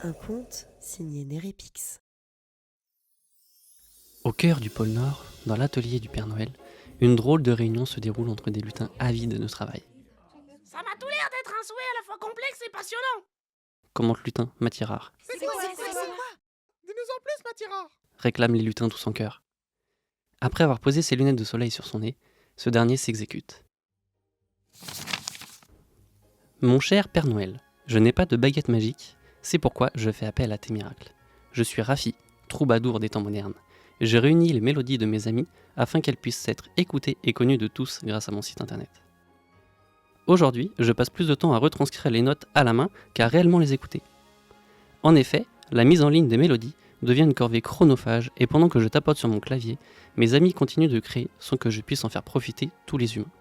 Un conte signé Nérépix. Au cœur du pôle Nord, dans l'atelier du Père Noël, une drôle de réunion se déroule entre des lutins avides de travail. Ça m'a tout l'air d'être un souhait à la fois complexe et passionnant. Commente lutin Mathirard. C'est quoi Dis-nous en plus, Mathira. Réclament les lutins tous en chœur. Après avoir posé ses lunettes de soleil sur son nez, ce dernier s'exécute. Mon cher Père Noël, je n'ai pas de baguette magique, c'est pourquoi je fais appel à tes miracles. Je suis Rafi, troubadour des temps modernes. J'ai réuni les mélodies de mes amis afin qu'elles puissent être écoutées et connues de tous grâce à mon site internet. Aujourd'hui, je passe plus de temps à retranscrire les notes à la main qu'à réellement les écouter. En effet, la mise en ligne des mélodies devient une corvée chronophage et pendant que je tapote sur mon clavier, mes amis continuent de créer sans que je puisse en faire profiter tous les humains.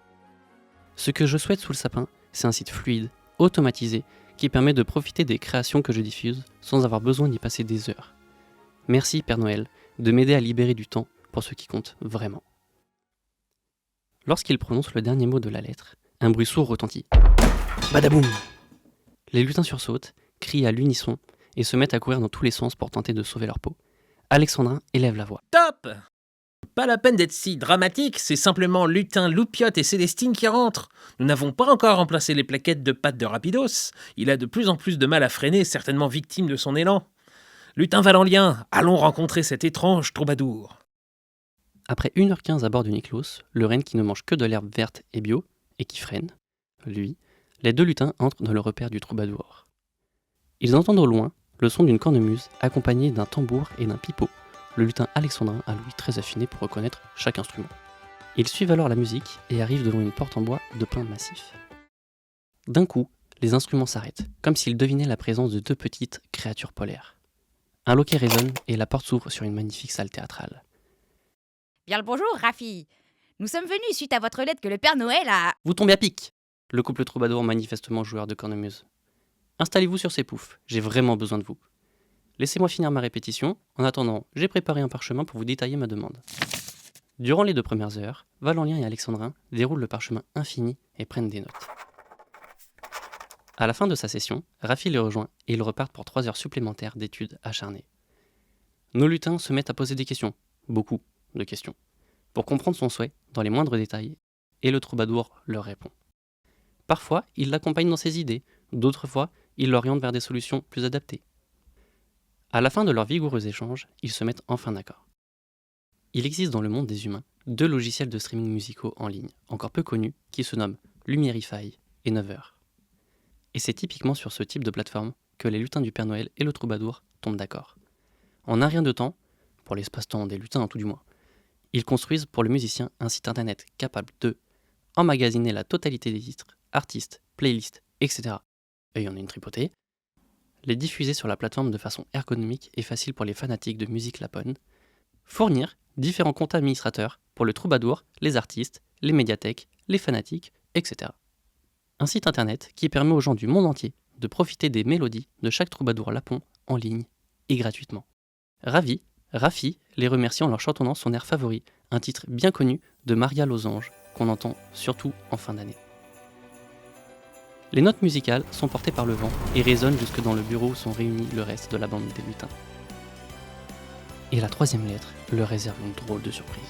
Ce que je souhaite sous le sapin, c'est un site fluide, automatisé, qui permet de profiter des créations que je diffuse sans avoir besoin d'y passer des heures. Merci Père Noël de m'aider à libérer du temps pour ce qui compte vraiment. Lorsqu'il prononce le dernier mot de la lettre, un bruit sourd retentit. Badaboum! Les lutins sursautent, crient à l'unisson et se mettent à courir dans tous les sens pour tenter de sauver leur peau. Alexandrin élève la voix. Top! Pas la peine d'être si dramatique, c'est simplement Lutin, Loupiote et Célestine qui rentrent. Nous n'avons pas encore remplacé les plaquettes de pâte de Rapidos. Il a de plus en plus de mal à freiner, certainement victime de son élan. Lutin Valenlien, allons rencontrer cet étrange troubadour. Après 1h15 à bord du Niklos, le renne qui ne mange que de l'herbe verte et bio, et qui freine, lui, les deux lutins entrent dans le repère du troubadour. Ils entendent au loin le son d'une cornemuse accompagnée d'un tambour et d'un pipeau. Le lutin Alexandrin a l'ouïe très affinée pour reconnaître chaque instrument. Ils suivent alors la musique et arrivent devant une porte en bois de pin massif. D'un coup, les instruments s'arrêtent, comme s'ils devinaient la présence de deux petites créatures polaires. Un loquet résonne et la porte s'ouvre sur une magnifique salle théâtrale. Bien le bonjour, Rafi. Nous sommes venus suite à votre lettre que le Père Noël a... Vous tombez à pic! Le couple troubadour manifestement joueur de cornemuse. Installez-vous sur ces poufs, j'ai vraiment besoin de vous. Laissez-moi finir ma répétition. En attendant, j'ai préparé un parchemin pour vous détailler ma demande. Durant les 2 premières heures, Valenlien et Alexandrin déroulent le parchemin infini et prennent des notes. À la fin de sa session, Rafi les rejoint et ils repartent pour 3 heures supplémentaires d'études acharnées. Nos lutins se mettent à poser des questions, beaucoup de questions, pour comprendre son souhait dans les moindres détails, et le troubadour leur répond. Parfois, il l'accompagne dans ses idées, d'autres fois, il l'oriente vers des solutions plus adaptées. À la fin de leur vigoureux échange, ils se mettent enfin d'accord. Il existe dans le monde des humains 2 logiciels de streaming musicaux en ligne, encore peu connus, qui se nomment Lumierify et 9h. Et c'est typiquement sur ce type de plateforme que les lutins du Père Noël et le troubadour tombent d'accord. En un rien de temps, pour l'espace-temps des lutins tout du moins, ils construisent pour le musicien un site internet capable de emmagasiner la totalité des titres, artistes, playlists, etc. Et il y en a une tripotée, les diffuser sur la plateforme de façon ergonomique et facile pour les fanatiques de musique lapone, fournir différents comptes administrateurs pour le troubadour, les artistes, les médiathèques, les fanatiques, etc. Un site internet qui permet aux gens du monde entier de profiter des mélodies de chaque troubadour lapon en ligne et gratuitement. Rafi les remercie en leur chantonnant son air favori, un titre bien connu de Maria Losange qu'on entend surtout en fin d'année. Les notes musicales sont portées par le vent et résonnent jusque dans le bureau où sont réunis le reste de la bande des lutins. Et la 3e lettre leur réserve une drôle de surprise.